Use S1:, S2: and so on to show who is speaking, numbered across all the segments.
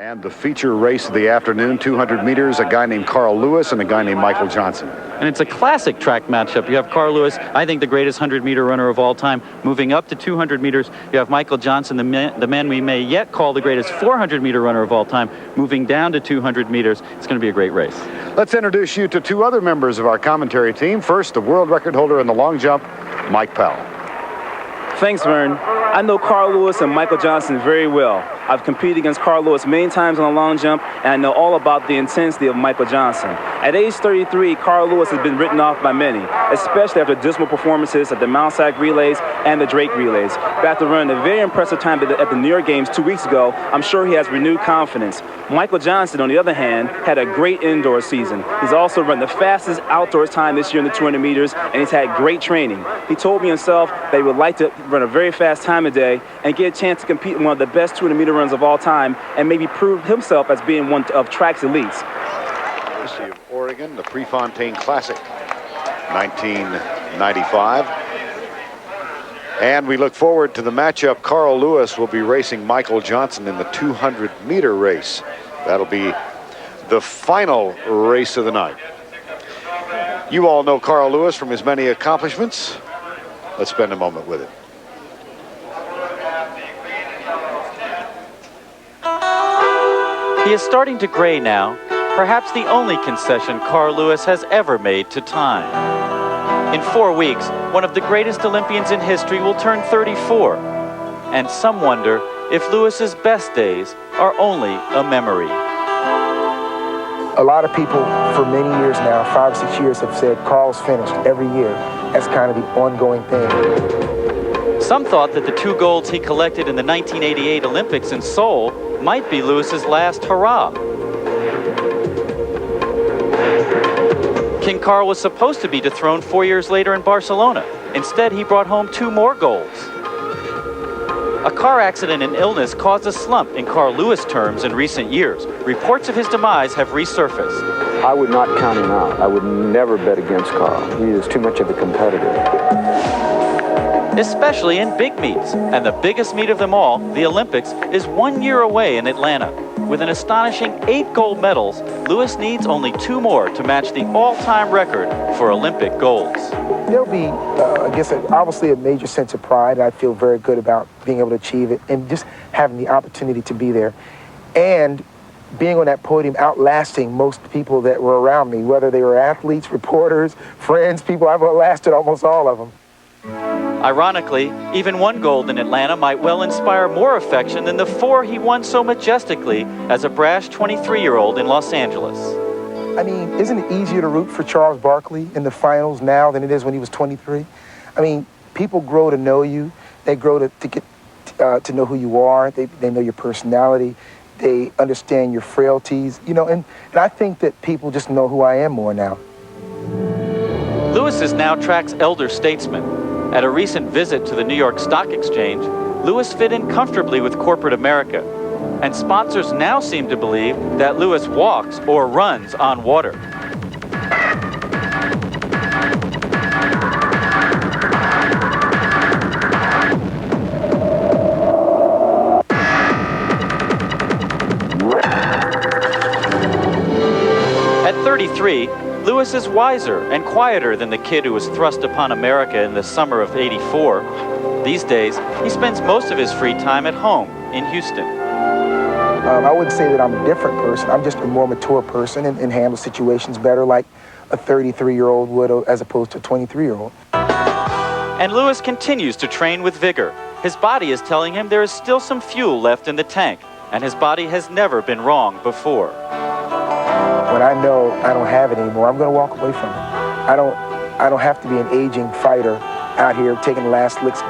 S1: And the feature race of the afternoon, 200 meters, a guy named Carl Lewis and a guy named Michael Johnson.
S2: And it's a classic track matchup. You have Carl Lewis, I think the greatest 100-meter runner of all time, moving up to 200 meters. You have Michael Johnson, the man we may yet call the greatest 400-meter runner of all time, moving down to 200 meters. It's going to be a great race.
S1: Let's introduce you to two other members of our commentary team. First, the world record holder in the long jump, Mike Powell.
S3: Thanks, Vern. I know Carl Lewis and Michael Johnson very well. I've competed against Carl Lewis many times on the long jump, and I know all about the intensity of Michael Johnson. At age 33, Carl Lewis has been written off by many, especially after dismal performances at the Mount Sac relays and the Drake relays. But after running a very impressive time at the New York Games 2 weeks ago, I'm sure he has renewed confidence. Michael Johnson, on the other hand, had a great indoor season. He's also run the fastest outdoors time this year in the 200 meters, and he's had great training. He told me himself that he would like to run a very fast time today and get a chance to compete in one of the best 200-meter runs of all time and maybe prove himself as being one of track's elites.
S1: University of Oregon, the Prefontaine Classic, 1995. And we look forward to the matchup. Carl Lewis will be racing Michael Johnson in the 200-meter race. That'll be the final race of the night. You all know Carl Lewis from his many accomplishments. Let's spend a moment with him.
S2: He is starting to gray now, perhaps the only concession Carl Lewis has ever made to time. In 4 weeks, one of the greatest Olympians in history will turn 34. And some wonder if Lewis's best days are only a memory.
S4: A lot of people for many years now, 5 or 6 years, have said Carl's finished every year. That's kind of the ongoing thing.
S2: Some thought that the 2 golds he collected in the 1988 Olympics in Seoul might be Lewis's last hurrah. King Carl was supposed to be dethroned 4 years later in Barcelona. Instead, he brought home 2 more golds. A car accident and illness caused a slump in Carl Lewis terms in recent years. Reports of his demise have resurfaced.
S5: I would not count him out. I would never bet against Carl. He is too much of a competitor.
S2: Especially in big meets. And the biggest meet of them all, the Olympics, is 1 year away in Atlanta. With an astonishing 8 gold medals, Lewis needs only 2 more to match the all-time record for Olympic golds.
S4: There'll be, I guess, obviously a major sense of pride. I feel very good about being able to achieve it and just having the opportunity to be there. And being on that podium, outlasting most people that were around me, whether they were athletes, reporters, friends, people. I've outlasted almost all of them.
S2: Ironically, even 1 gold in Atlanta might well inspire more affection than the 4 he won so majestically as a brash 23-year-old in Los Angeles.
S4: I mean, isn't it easier to root for Charles Barkley in the finals now than it is when he was 23? I mean, people grow to know you. They grow to get to know who you are. They know your personality. They understand your frailties, you know, and I think that people just know who I am more now.
S2: Lewis is now track's elder statesman. At a recent visit to the New York Stock Exchange, Lewis fit in comfortably with corporate America. And sponsors now seem to believe that Lewis walks or runs on water. At 33, Lewis is wiser and quieter than the kid who was thrust upon America in the summer of '84. These days, he spends most of his free time at home in Houston.
S4: I wouldn't say that I'm a different person. I'm just a more mature person and handle situations better like a 33-year-old would as opposed to a 23-year-old.
S2: And Lewis continues to train with vigor. His body is telling him there is still some fuel left in the tank, and his body has never been wrong before.
S4: When I know I don't have it anymore, I'm going to walk away from it. I don't have to be an aging fighter out here taking the last licks,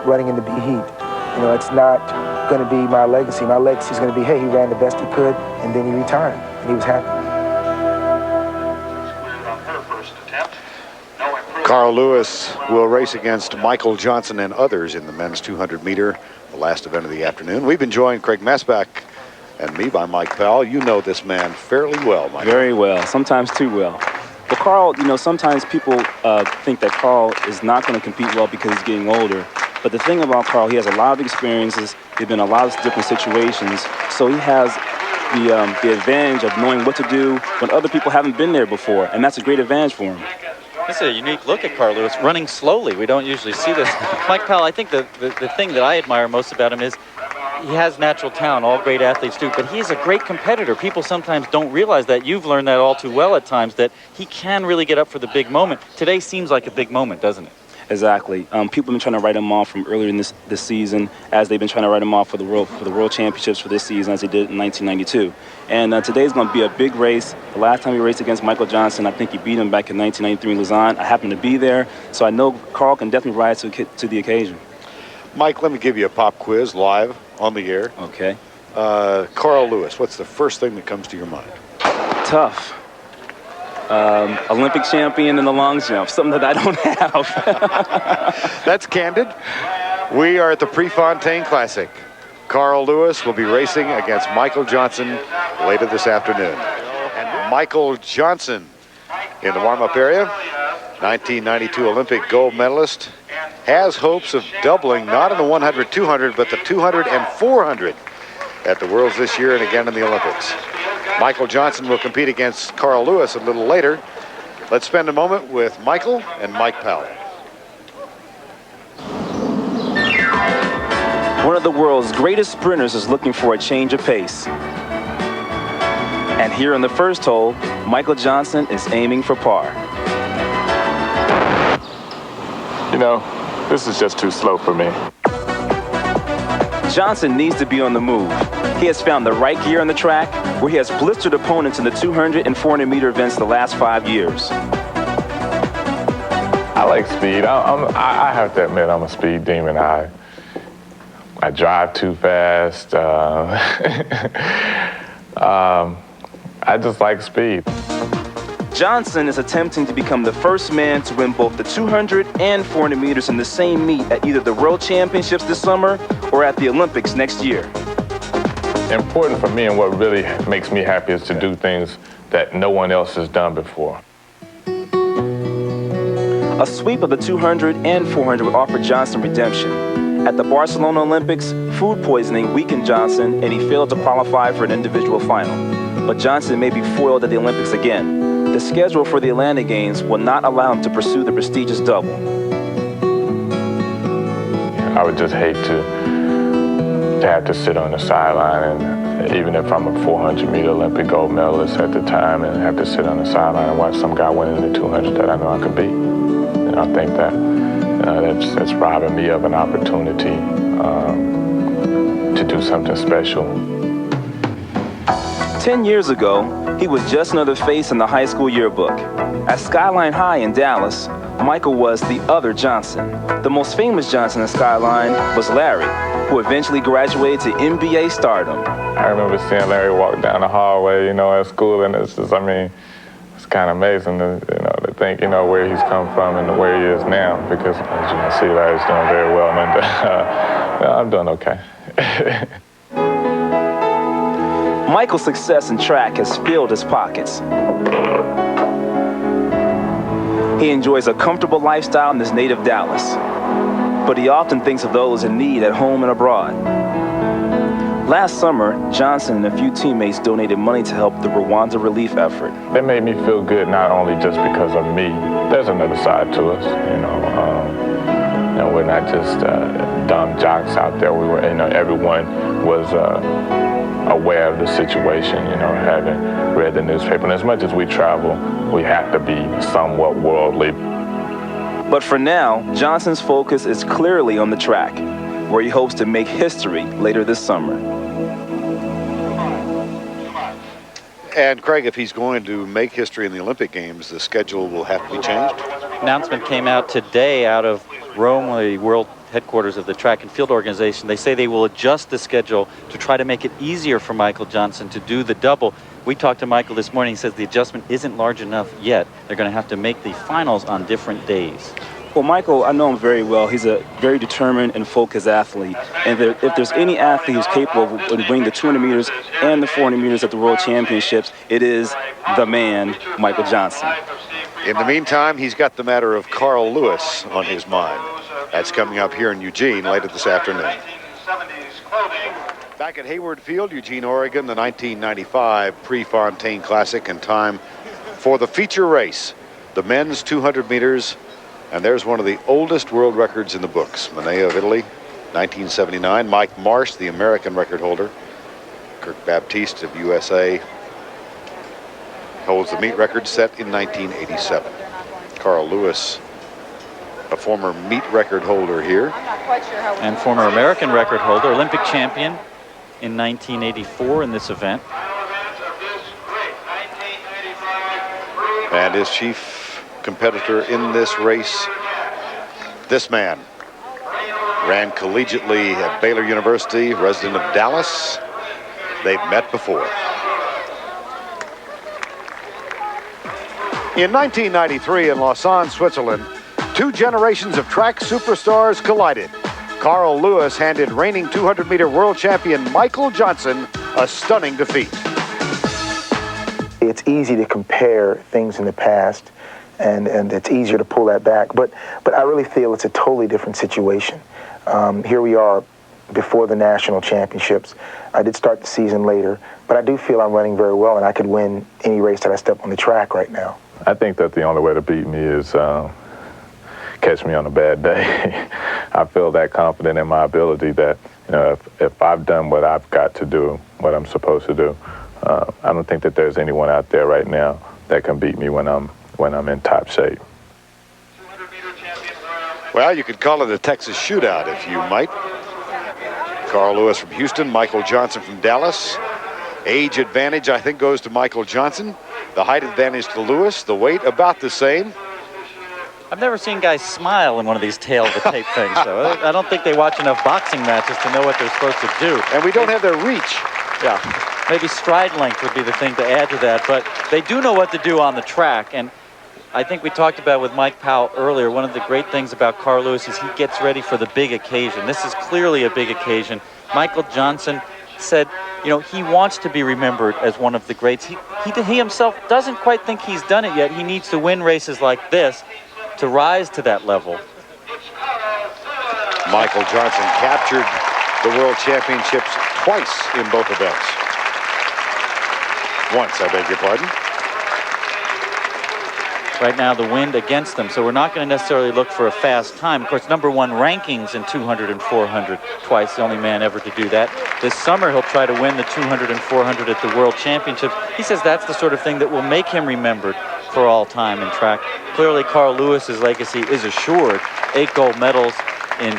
S4: running in the B heat. You know, it's not going to be my legacy. My legacy is going to be, hey, he ran the best he could, and then he retired, and he was happy.
S1: Carl Lewis will race against Michael Johnson and others in the men's 200-meter, the last event of the afternoon. We've been joined, Craig Masbach and me, by Mike Powell. You know this man fairly well, Mike.
S3: Very well, sometimes too well. But Carl, you know, sometimes people think that Carl is not going to compete well because he's getting older. But the thing about Carl, he has a lot of experiences. He's been in a lot of different situations. So he has the advantage of knowing what to do when other people haven't been there before, and that's a great advantage for him.
S2: This is a unique look at Carl Lewis, running slowly. We don't usually see this. Mike Powell, I think the thing that I admire most about him is he has natural talent. All great athletes do, but he's a great competitor. People sometimes don't realize that. You've learned that all too well at times, that he can really get up for the big moment. Today seems like a big moment, doesn't it?
S3: Exactly. People have been trying to write him off from earlier in this season, as they've been trying to write him off for the World Championships for this season, as they did in 1992. And today's going to be a big race. The last time he raced against Michael Johnson, I think he beat him back in 1993 in Lausanne. I happened to be there, so I know Carl can definitely rise to the occasion.
S1: Mike, let me give you a pop quiz live on the air.
S3: Okay.
S1: Carl Lewis, what's the first thing that comes to your mind?
S3: Tough. Olympic champion in the long jump, something that I don't have.
S1: That's candid. We are at the Prefontaine Classic. Carl Lewis will be racing against Michael Johnson later this afternoon. And Michael Johnson in the warm-up area, 1992 Olympic gold medalist, has hopes of doubling not in the 100, 200, but the 200 and 400 at the Worlds this year and again in the Olympics. Michael Johnson will compete against Carl Lewis a little later. Let's spend a moment with Michael and Mike Powell.
S3: One of the world's greatest sprinters is looking for a change of pace. And here in the first hole, Michael Johnson is aiming for par.
S6: You know, this is just too slow for me.
S3: Johnson needs to be on the move. He has found the right gear on the track, where he has blistered opponents in the 200 and 400 meter events the last 5 years.
S6: I like speed. I have to admit, I'm a speed demon. I drive too fast. I just like speed.
S3: Johnson is attempting to become the first man to win both the 200 and 400 meters in the same meet at either the World Championships this summer or at the Olympics next year.
S6: Important for me, and what really makes me happy, is to do things that no one else has done before.
S3: A sweep of the 200 and 400 would offer Johnson redemption. At the Barcelona Olympics, food poisoning weakened Johnson and he failed to qualify for an individual final. But Johnson may be foiled at the Olympics again. The schedule for the Atlanta Games will not allow him to pursue the prestigious double.
S6: I would just hate to have to sit on the sideline, and even if I'm a 400-meter Olympic gold medalist at the time, and have to sit on the sideline and watch some guy winning the 200 that I know I could beat. And I think that that's robbing me of an opportunity to do something special.
S3: 10 years ago, he was just another face in the high school yearbook. At Skyline High in Dallas, Michael was the other Johnson. The most famous Johnson at Skyline was Larry, who eventually graduated to NBA stardom.
S6: I remember seeing Larry walk down the hallway, at school, and it's just, it's kind of amazing to think, where he's come from and where he is now, because as you can see, Larry's doing very well, and I'm doing okay.
S3: Michael's success in track has filled his pockets. He enjoys a comfortable lifestyle in his native Dallas, but he often thinks of those in need at home and abroad. Last summer, Johnson and a few teammates donated money to help the Rwanda relief effort.
S6: It made me feel good, not only just because of me. There's another side to us, we're not just dumb jocks out there. We were, everyone was aware of the situation, having read the newspaper. And as much as we travel, we have to be somewhat worldly.
S3: But for now, Johnson's focus is clearly on the track, where he hopes to make history later this summer.
S1: And Craig, if he's going to make history in the Olympic Games, the schedule will have to be changed?
S2: Announcement came out today out of Rome, the world headquarters of the track and field organization. They say they will adjust the schedule to try to make it easier for Michael Johnson to do the double. We talked to Michael this morning. He says the adjustment isn't large enough yet. They're going to have to make the finals on different days.
S3: Well, Michael, I know him very well. He's a very determined and focused athlete. And if there's any athlete who's capable of winning the 200 meters and the 400 meters at the World Championships, it is the man, Michael Johnson.
S1: In the meantime, he's got the matter of Carl Lewis on his mind. That's coming up here in Eugene later this afternoon. Back at Hayward Field, Eugene, Oregon, the 1995 Prefontaine Classic, and time for the feature race, the men's 200 meters. And there's one of the oldest world records in the books. Manea of Italy, 1979. Mike Marsh, the American record holder. Kirk Baptiste of USA holds the meet record set in 1987. Carl Lewis, a former meet record holder here.
S2: And former American record holder, Olympic champion in 1984 in this event.
S1: And his chief competitor in this race, this man, ran collegiately at Baylor University, resident of Dallas. They've met before. In 1993 in Lausanne, Switzerland, two generations of track superstars collided. Carl Lewis handed reigning 200-meter world champion Michael Johnson a stunning defeat.
S4: It's easy to compare things in the past, and it's easier to pull that back. But I really feel it's a totally different situation. Here we are before the national championships. I did start the season later, but I do feel I'm running very well, and I could win any race that I step on the track right now.
S6: I think that the only way to beat me is catch me on a bad day. I feel that confident in my ability that, you know, if I've done what I've got to do, what I'm supposed to do, I don't think that there's anyone out there right now that can beat me when I'm in top shape.
S1: Well, you could call it a Texas shootout if you might. Carl Lewis from Houston, Michael Johnson from Dallas. Age advantage, I think, goes to Michael Johnson. The height advantage to Lewis. The weight about the same.
S2: I've never seen guys smile in one of these tail of the tape things, though. I don't think they watch enough boxing matches to know what they're supposed to do.
S1: And we don't have their reach.
S2: Yeah, maybe stride length would be the thing to add to that, but they do know what to do on the track. And I think we talked about with Mike Powell earlier, one of the great things about Carl Lewis is he gets ready for the big occasion. This is clearly a big occasion. Michael Johnson said, you know, he wants to be remembered as one of the greats. He himself doesn't quite think he's done it yet. He needs to win races like this to rise to that level.
S1: Michael Johnson captured the World Championships twice in both events. Once, I beg your pardon.
S2: Right now, the wind against them, so we're not going to necessarily look for a fast time. Of course, #1 rankings in 200 and 400 twice, the only man ever to do that. This summer, he'll try to win the 200 and 400 at the World Championships. He says that's the sort of thing that will make him remembered for all time in track. Clearly, Carl Lewis's legacy is assured. 8 gold medals in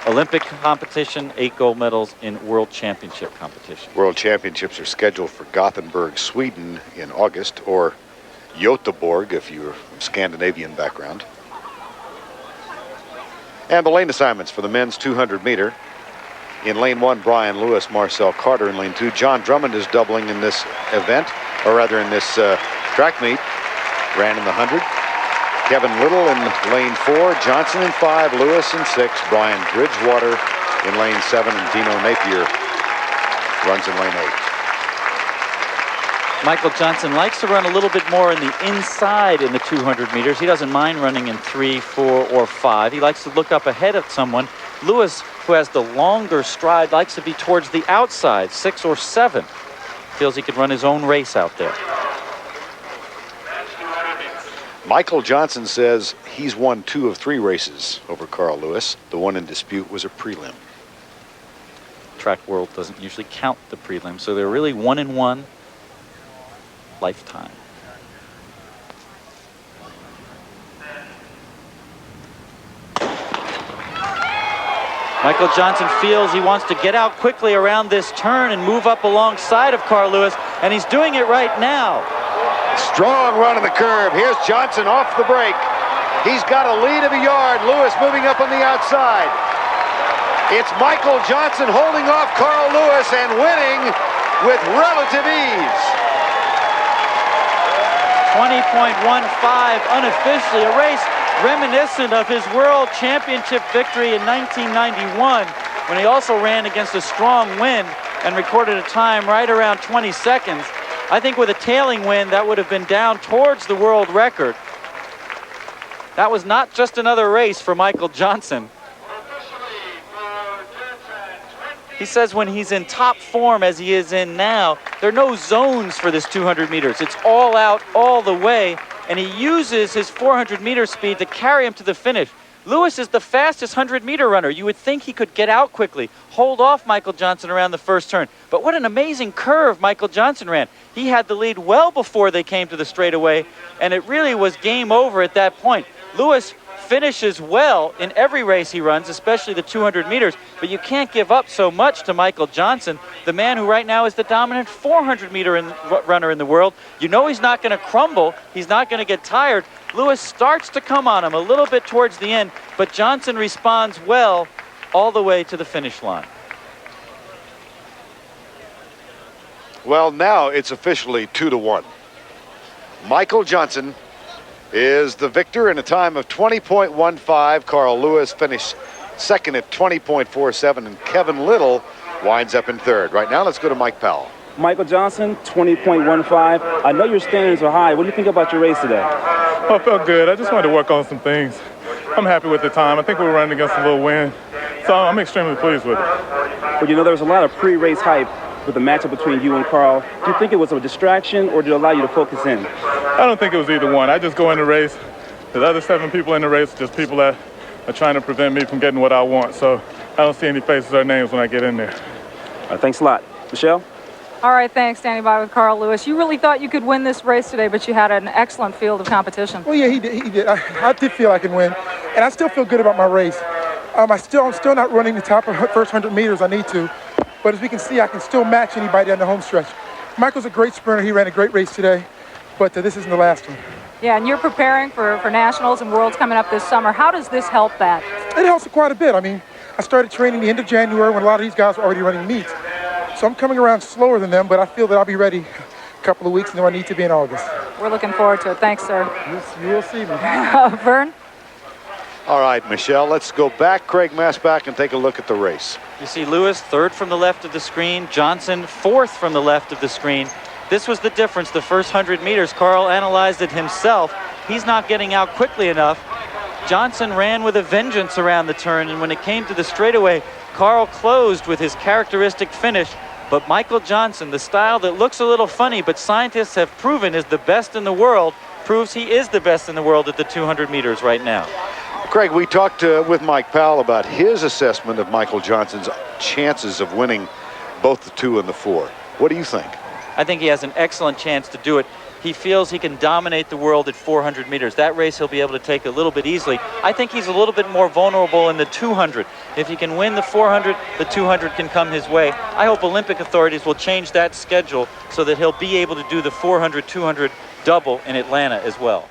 S2: Olympic competition, 8 gold medals in World Championship competition.
S1: World Championships are scheduled for Gothenburg, Sweden in August, or Göteborg if you're from Scandinavian background. And the lane assignments for the men's 200 meter. In lane 1, Brian Lewis, Marcel Carter in lane 2. Jon Drummond is doubling in this event, or rather in this track meet. Ran in the 100. Kevin Little in lane 4, Johnson in 5, Lewis in 6, Brian Bridgewater in lane 7, and Dino Napier runs in lane 8.
S2: Michael Johnson likes to run a little bit more in the inside in the 200 meters. He doesn't mind running in 3, 4, or 5. He likes to look up ahead of someone. Lewis, who has the longer stride, likes to be towards the outside, 6 or 7. Feels he could run his own race out there.
S1: Michael Johnson says he's won 2 of 3 races over Carl Lewis. The one in dispute was a prelim.
S2: Track world doesn't usually count the prelim, so they're really 1-in-1 lifetime. Michael Johnson feels he wants to get out quickly around this turn and move up alongside of Carl Lewis, and he's doing it right now.
S1: Strong run on the curve. Here's Johnson off the break. He's got a lead of a yard. Lewis moving up on the outside. It's Michael Johnson holding off Carl Lewis and winning with relative ease.
S2: 20.15 unofficially, a race reminiscent of his World Championship victory in 1991, when he also ran against a strong wind and recorded a time right around 20 seconds. I think with a tailing wind, that would have been down towards the world record. That was not just another race for Michael Johnson. He says when he's in top form as he is in now, there are no zones for this 200 meters. It's all out, all the way, and he uses his 400-meter speed to carry him to the finish. Lewis is the fastest 100-meter runner. You would think he could get out quickly, hold off Michael Johnson around the first turn. But what an amazing curve Michael Johnson ran. He had the lead well before they came to the straightaway, and it really was game over at that point. Lewis finishes well in every race he runs, especially the 200 meters, but you can't give up so much to Michael Johnson, the man who right now is the dominant 400-meter runner in the world. You know he's not going to crumble. He's not going to get tired. Lewis starts to come on him a little bit towards the end, but Johnson responds well all the way to the finish line.
S1: Well, now it's officially 2-1. Michael Johnson is the victor in a time of 20.15. Carl Lewis finished second at 20.47, and Kevin Little winds up in third. Right now, let's go to Mike Powell.
S3: Michael Johnson, 20.15. I know your standards are high. What do you think about your race today?
S6: Oh, I felt good. I just wanted to work on some things. I'm happy with the time. I think we were running against a little wind, so I'm extremely pleased with it.
S3: Well, you know, there was a lot of pre-race hype with the matchup between you and Carl. Do you think it was a distraction, or did it allow you to focus in?
S6: I don't think it was either one. I just go in the race. The other 7 people in the race are just people that are trying to prevent me from getting what I want. So I don't see any faces or names when I get in there.
S3: All right, thanks a lot. Michelle?
S7: All right, thanks. Standing by with Carl Lewis. You really thought you could win this race today, but you had an excellent field of competition.
S4: Well, yeah, he did. I did feel I can win, and I still feel good about my race. I'm still not running the top of the first 100 meters I need to, but as we can see, I can still match anybody on the home stretch. Michael's a great sprinter. He ran a great race today, but this isn't the last one.
S7: Yeah, and you're preparing for nationals and worlds coming up this summer. How does this help that?
S4: It helps quite a bit. I mean, I started training the end of January when a lot of these guys were already running meets. So I'm coming around slower than them, but I feel that I'll be ready a couple of weeks and then I need to be in August.
S7: We're looking forward to it. Thanks, sir.
S4: You will see me.
S7: Vern?
S1: All right, Michelle, let's go back, Craig Mass back, and take a look at the race.
S2: You see Lewis third from the left of the screen, Johnson fourth from the left of the screen. This was the difference the first 100 meters. Carl analyzed it himself. He's not getting out quickly enough. Johnson ran with a vengeance around the turn, and when it came to the straightaway, Carl closed with his characteristic finish. But Michael Johnson, the style that looks a little funny, but scientists have proven is the best in the world, proves he is the best in the world at the 200 meters right now.
S1: Craig, we talked with Mike Powell about his assessment of Michael Johnson's chances of winning both the 2 and the 4. What do you think?
S2: I think he has an excellent chance to do it. He feels he can dominate the world at 400 meters. That race he'll be able to take a little bit easily. I think he's a little bit more vulnerable in the 200. If he can win the 400, the 200 can come his way. I hope Olympic authorities will change that schedule so that he'll be able to do the 400, 200 double in Atlanta as well.